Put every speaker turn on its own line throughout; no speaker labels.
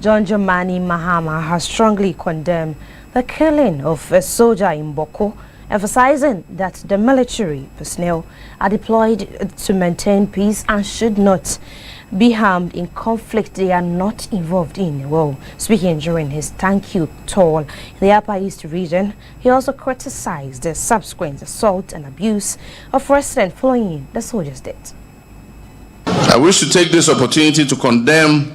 John Dramani Mahama has strongly condemned the killing of a soldier in Boko, emphasizing that the military personnel are deployed to maintain peace and should not be harmed in conflict they are not involved in. Well, speaking during his thank you tour in the Upper East region, he also criticized the subsequent assault and abuse of residents following the soldier's death.
I wish to take this opportunity to condemn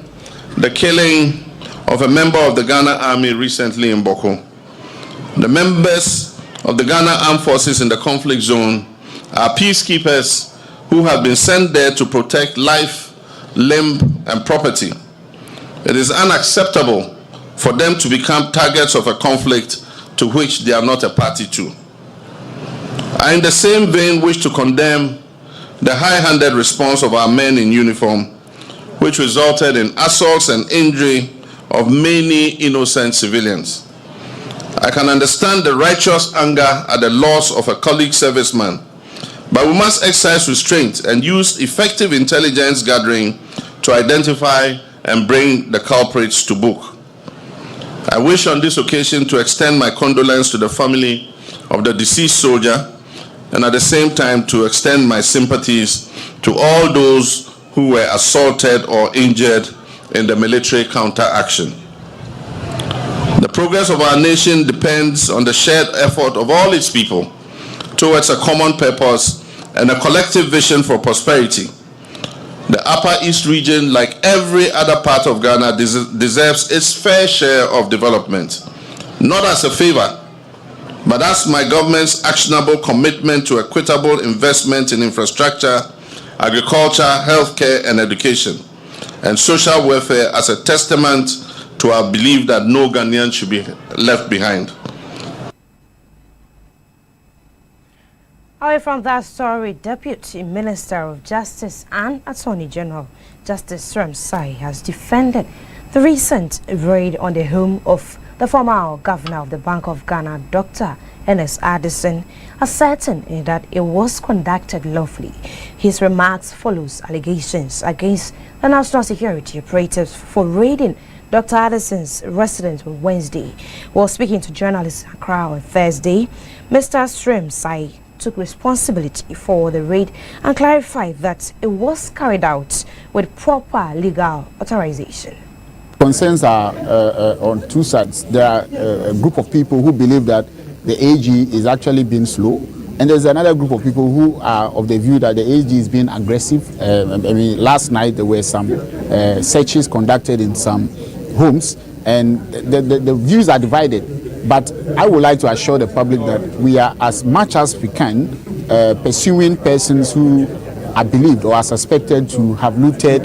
the killing of a member of the Ghana Army recently in Boko. The members of the Ghana Armed Forces in the conflict zone are peacekeepers who have been sent there to protect life, limb, and property. It is unacceptable for them to become targets of a conflict to which they are not a party to. I, in the same vein, wish to condemn the high-handed response of our men in uniform, which resulted in assaults and injury of many innocent civilians. I can understand the righteous anger at the loss of a colleague serviceman, but we must exercise restraint and use effective intelligence gathering to identify and bring the culprits to book. I wish on this occasion to extend my condolence to the family of the deceased soldier, and at the same time to extend my sympathies to all those who were assaulted or injured in the military counteraction. The progress of our nation depends on the shared effort of all its people towards a common purpose and a collective vision for prosperity. The Upper East region, like every other part of Ghana, deserves its fair share of development, not as a favor, but as my government's actionable commitment to equitable investment in infrastructure, agriculture, healthcare, and education, and social welfare as a testament to our belief that no Ghanaian should be left behind.
Away from that story, Deputy Minister of Justice and Attorney General Justice Ramsay has defended the recent raid on the home of the former governor of the Bank of Ghana, Dr. N.S. Addison, asserting that it was conducted lawfully. His remarks follows allegations against the national security operatives for raiding Dr. Addison's residence on Wednesday. While speaking to journalists in Accra on Thursday, Mr. Ramsay took responsibility for the raid and clarified that it was carried out with proper legal authorization.
Concerns are on two sides. There are a group of people who believe that the AG is actually being slow, and there's another group of people who are of the view that the AG is being aggressive. I mean, last night there were some searches conducted in some homes, and the views are divided. But I would like to assure the public that we are, as much as we can, pursuing persons who are believed or are suspected to have looted,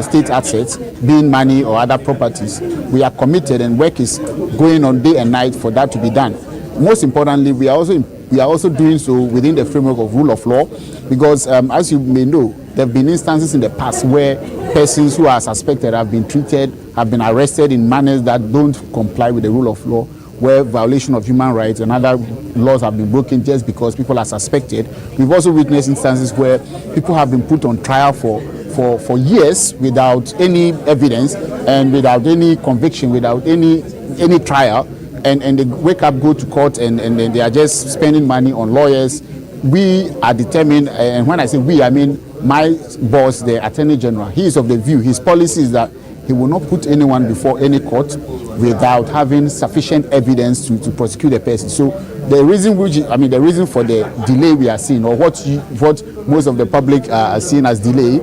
state assets, being money or other properties. We are committed, and work is going on day and night for that to be done. Most importantly, we are also doing so within the framework of rule of law, because as you may know, there have been instances in the past where persons who are suspected have been treated, have been arrested in manners that don't comply with the rule of law, where violation of human rights and other laws have been broken just because people are suspected. We've also witnessed instances where people have been put on trial for years without any evidence and without any conviction, without any trial, and they wake up, go to court, and they are just spending money on lawyers. We are determined, and when I say we, I mean my boss, the Attorney General. He is of the view, his policy is that he will not put anyone before any court without having sufficient evidence to prosecute the person. So the reason for the delay we are seeing, or what most of the public are seeing as delay,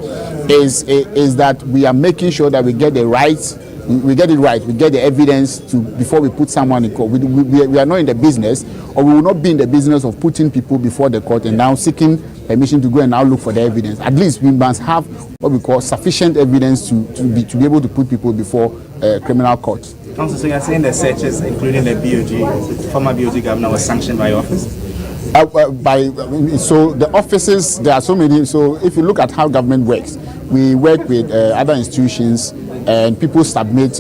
is that we are making sure that we get the right. We get it right. We get the evidence before we put someone in court. We are not in the business, or we will not be in the business of putting people before the court and now seeking permission to go and now look for the evidence. At least we must have what we call sufficient evidence to be able to put people before criminal court.
Council, so you're saying the searches, including the BOG, former BOG governor, was sanctioned by your office?
So the offices, there are so many. So if you look at how government works, we work with other institutions, and people submit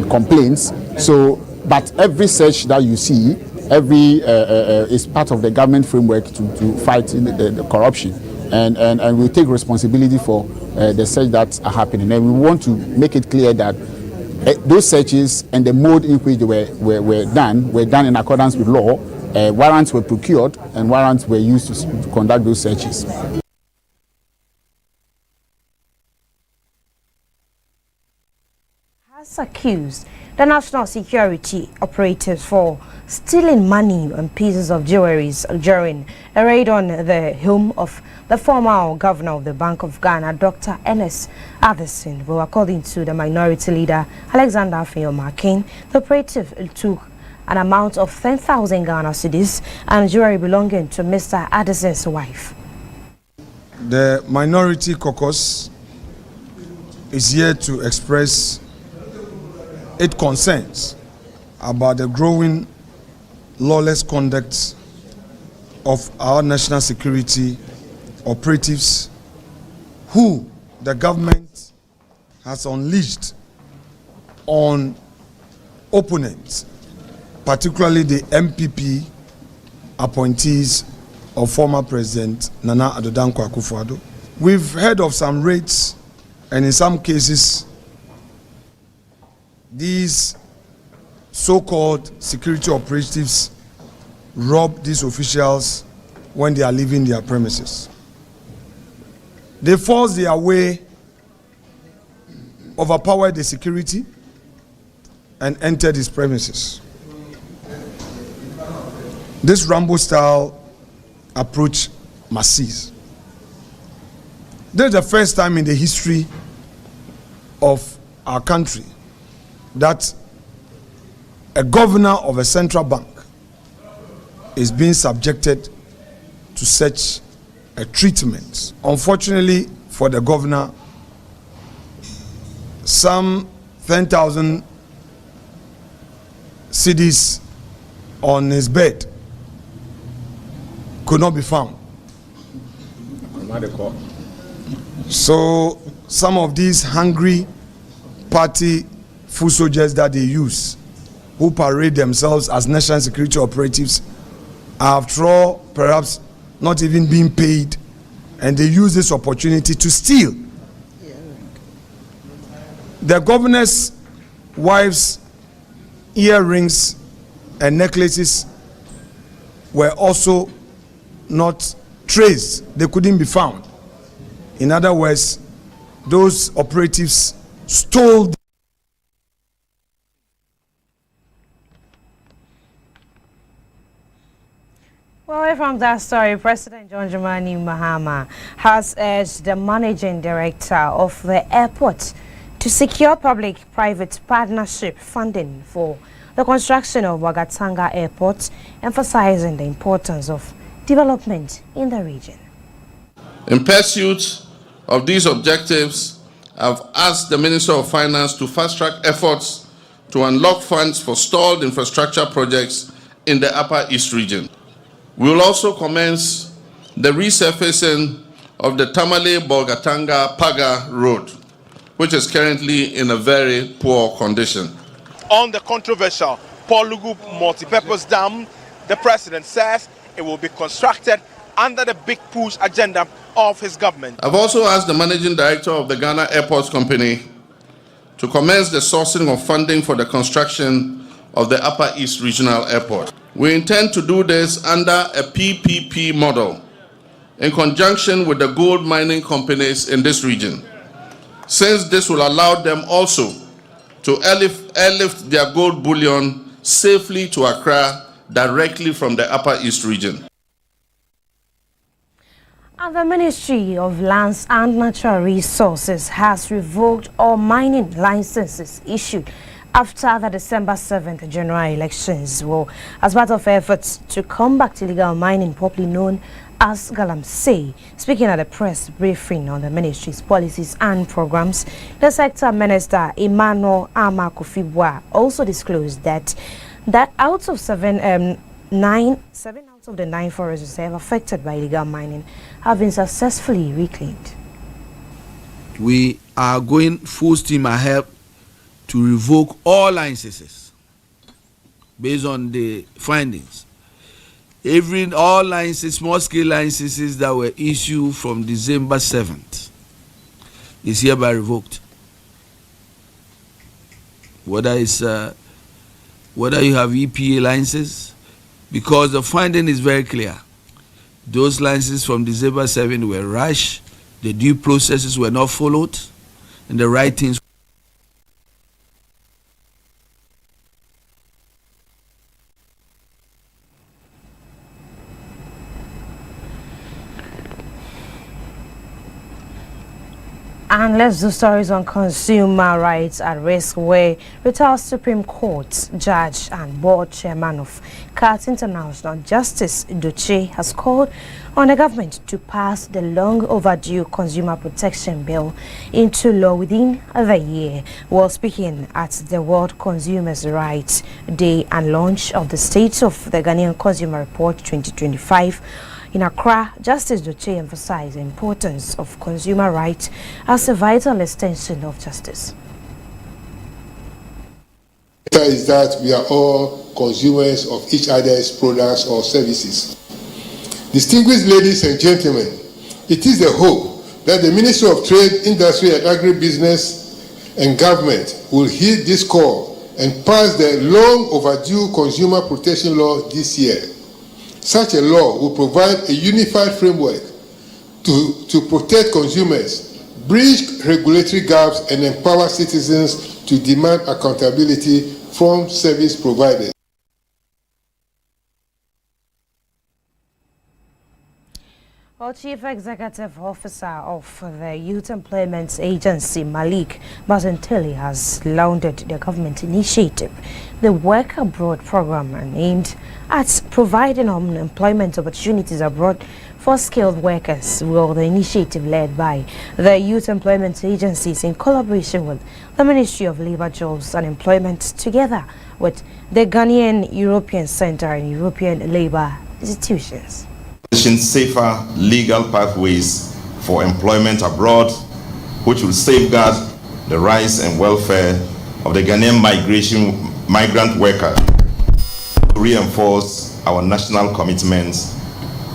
complaints. So, but every search that you see, is part of the government framework to fight the corruption, and we take responsibility for the search that are happening. And we want to make it clear that Those searches and the mode in which they were done in accordance with law. Warrants were procured and warrants were used to conduct those searches.
Has accused the national security operatives for stealing money and pieces of jewelry during a raid on the home of the former governor of the Bank of Ghana, Dr. Ernest Addison. Well, according to the minority leader, Alexander Afeoma-Akin, the operative took an amount of 10,000 Ghana cedis and jewelry belonging to Mr. Addison's wife.
The minority caucus is here to express its concerns about the growing lawless conduct of our national security operatives who the government has unleashed on opponents, particularly the MPP appointees of former President Nana Addo Dankwa Akufo-Addo. We've heard of some raids, and in some cases, these so-called security operatives rob these officials when they are leaving their premises. They force their way, overpower the security, and enter these premises. This Rambo-style approach must cease. This is the first time in the history of our country that a governor of a central bank is being subjected to such a treatment. Unfortunately for the governor, some 10,000 cedis on his bed could not be found. So some of these hungry party foot soldiers that they use, who parade themselves as national security operatives, after all, perhaps not even being paid, and they use this opportunity to steal. The governor's wife's earrings and necklaces were also not traced. They couldn't be found. In other words, those operatives stole.
Well, from that story, President John Dramani Mahama has urged the managing director of the airport to secure public-private partnership funding for the construction of Wagatanga Airport, emphasizing the importance of development in the region.
In pursuit of these objectives, I've asked the Minister of Finance to fast-track efforts to unlock funds for stalled infrastructure projects in the Upper East region. We will also commence the resurfacing of the Tamale-Bolgatanga-Paga Road, which is currently in a very poor condition.
On the controversial Paul Lugu multi-purpose dam, the president says it will be constructed under the big push agenda of his government.
I've also asked the managing director of the Ghana Airports Company to commence the sourcing of funding for the construction of the Upper East Regional Airport. We intend to do this under a PPP model in conjunction with the gold mining companies in this region, since this will allow them also to airlift their gold bullion safely to Accra directly from the Upper East region.
And the Ministry of Lands and Natural Resources has revoked all mining licenses issued after the December 7th general elections, well, as part of efforts to combat illegal mining, popularly known as Galamsey. Speaking at a press briefing on the ministry's policies and programs, the sector minister Emmanuel Amakufibwa also disclosed that out of seven out of the 9 forest reserves affected by illegal mining have been successfully reclaimed.
We are going full steam ahead to revoke all licenses based on the findings. All licenses, small-scale licenses that were issued from December 7th is hereby revoked. whether you have EPA licenses, because the finding is very clear. Those licenses from December 7 were rushed, the due processes were not followed, and the right things.
And let's do stories on consumer rights at risk, where retired Supreme Court Judge and Board Chairman of Caci International, Justice Caci, has called on the government to pass the long overdue Consumer Protection Bill into law within the year. While speaking at the World Consumers' Rights Day and launch of the State of the Ghanaian Consumer Report 2025, in Accra, Justice Caci emphasized the importance of consumer rights as a vital extension of justice.
Is that we are all consumers of each other's products or services. Distinguished ladies and gentlemen, it is the hope that the Ministry of Trade, Industry and Agribusiness and Government will heed this call and pass the long overdue Consumer Protection Law this year. Such a law will provide a unified framework to protect consumers, bridge regulatory gaps, and empower citizens to demand accountability from service providers.
Well, Chief Executive Officer of the Youth Employment Agency, Malik Bazanteli, has lauded the government initiative, the Work Abroad program, and aimed at providing employment opportunities abroad for skilled workers. Well, the initiative led by the Youth Employment Agencies in collaboration with the Ministry of Labour, Jobs and Employment, together with the Ghanaian European Centre and European Labour institutions.
Safer legal pathways for employment abroad, which will safeguard the rights and welfare of the Ghanaian migrant worker, to reinforce our national commitments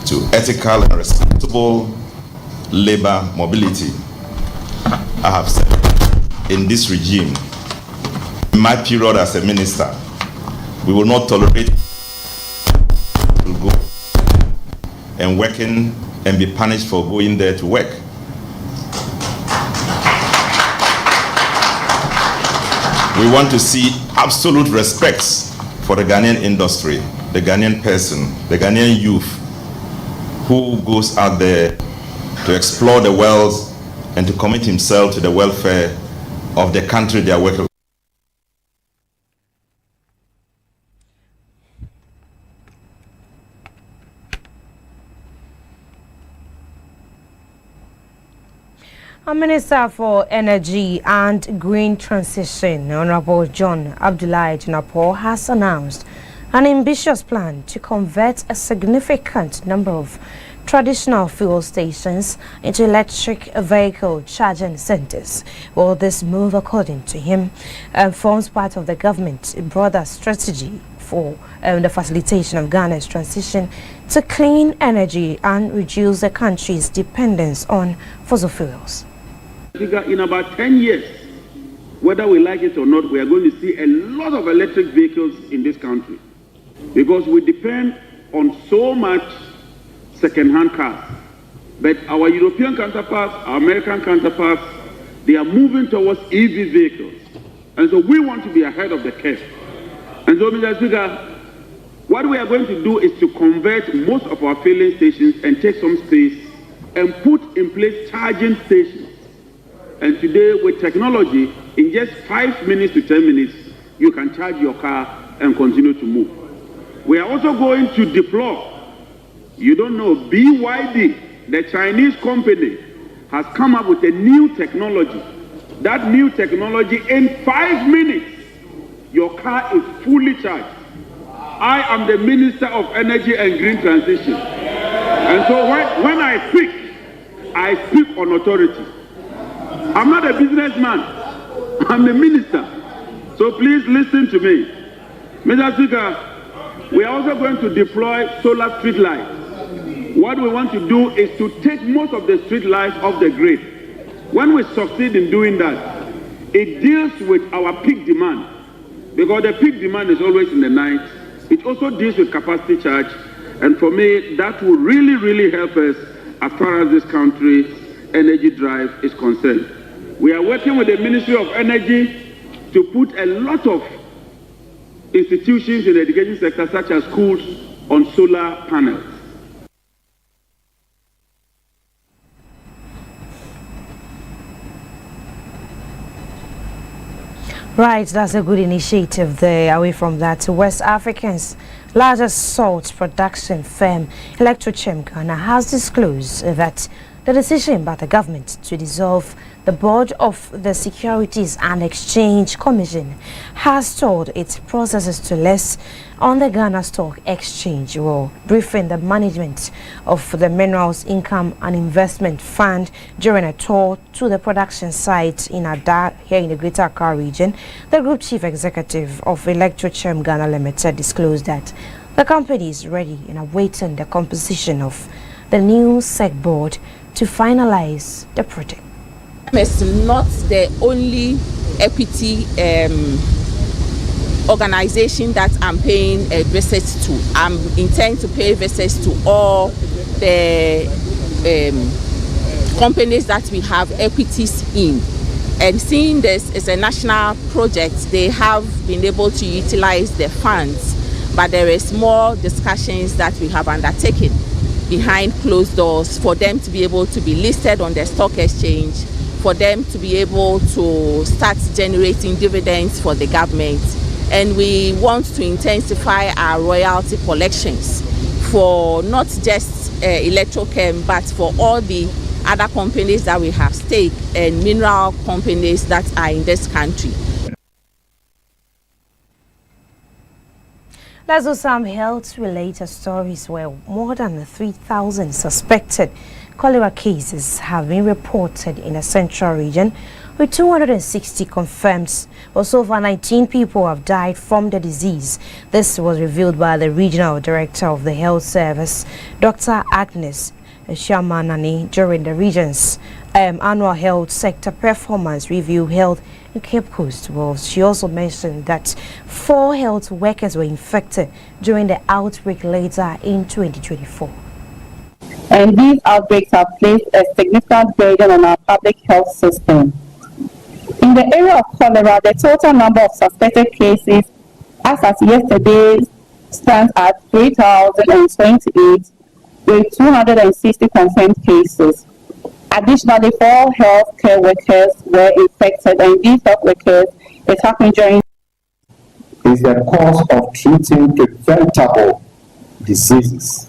to ethical and responsible labor mobility. I have said in this regime, in my period as a minister, we will not tolerate to go and working and be punished for going there to work. We want to see absolute respect for the Ghanaian industry, the Ghanaian person, the Ghanaian youth who goes out there to explore the world and to commit himself to the welfare of the country they are working.
Our Minister for Energy and Green Transition, Honorable John Abdullahi Jinapor, has announced an ambitious plan to convert a significant number of traditional fuel stations into electric vehicle charging centers. Well, this move, according to him, forms part of the government's broader strategy for the facilitation of Ghana's transition to clean energy and reduce the country's dependence on fossil fuels.
In about 10 years, whether we like it or not, we are going to see a lot of electric vehicles in this country, because we depend on so much second-hand cars. But our European counterparts, our American counterparts, they are moving towards EV vehicles. And so we want to be ahead of the curve. And so, Mr. Speaker, what we are going to do is to convert most of our filling stations and take some space and put in place charging stations. And today, with technology, in just 5 minutes to 10 minutes, you can charge your car and continue to move. We are also going to deploy, you don't know, BYD, the Chinese company, has come up with a new technology. That new technology, in 5 minutes, your car is fully charged. I am the Minister of Energy and Green Transition. And so when I speak on authority. I'm not a businessman. I'm a minister. So please listen to me. Mr. Speaker, we are also going to deploy solar street lights. What we want to do is to take most of the street lights off the grid. When we succeed in doing that, it deals with our peak demand. because the peak demand is always in the night. It also deals with capacity charge, and for me, that will really, really help us as far as this country's energy drive is concerned. We are working with the Ministry of Energy to put a lot of institutions in the education sector, such as schools, on solar panels.
Right, that's a good initiative there. Away from that, West Africa's largest salt production firm, Electrochem Ghana, has disclosed that the decision by the government to dissolve the board of the Securities and Exchange Commission has stalled its processes to list on the Ghana Stock Exchange, while briefing the management of the Minerals Income and Investment Fund during a tour to the production site in Ada here in the Greater Accra region. The group chief executive of Electrochem Ghana Limited disclosed that the company is ready and awaiting the composition of the new SEC board to finalize the project.
It's not the only equity organization that I'm paying a visit to. I'm intend to pay visits to all the companies that we have equities in. And seeing this is a national project, they have been able to utilize the funds, but there is more discussions that we have undertaken behind closed doors for them to be able to be listed on the stock exchange, for them to be able to start generating dividends for the government. And we want to intensify our royalty collections for not just Electrochem, but for all the other companies that we have stake and mineral companies that are in this country.
Let's do some health-related stories where more than 3,000 suspected cholera cases have been reported in the central region, with 260 confirmed. But so far, 19 people have died from the disease. This was revealed by the regional director of the health service, Dr. Agnes Shamanani, during the region's annual health sector performance review held in Cape Coast. Well, she also mentioned that 4 health workers were infected during the outbreak later in 2024.
And these outbreaks have placed a significant burden on our public health system. In the area of cholera, the total number of suspected cases as of yesterday stands at 3,028, with 260 confirmed cases. Additionally, 4 healthcare workers were infected, and these health workers, it happened during
is the cause of treating preventable diseases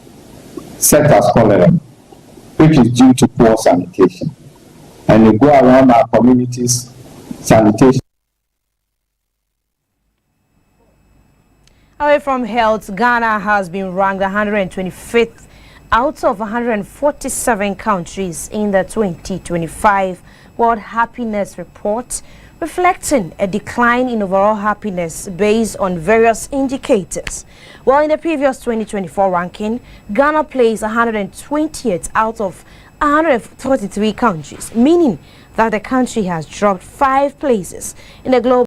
such as cholera, which is due to poor sanitation. And we go around our communities, sanitation.
Away from health, Ghana has been ranked 125th out of 147 countries in the 2025 World Happiness Report, reflecting a decline in overall happiness based on various indicators. While in the previous 2024 ranking, Ghana placed 120th out of 143 countries, meaning that the country has dropped 5 places in the global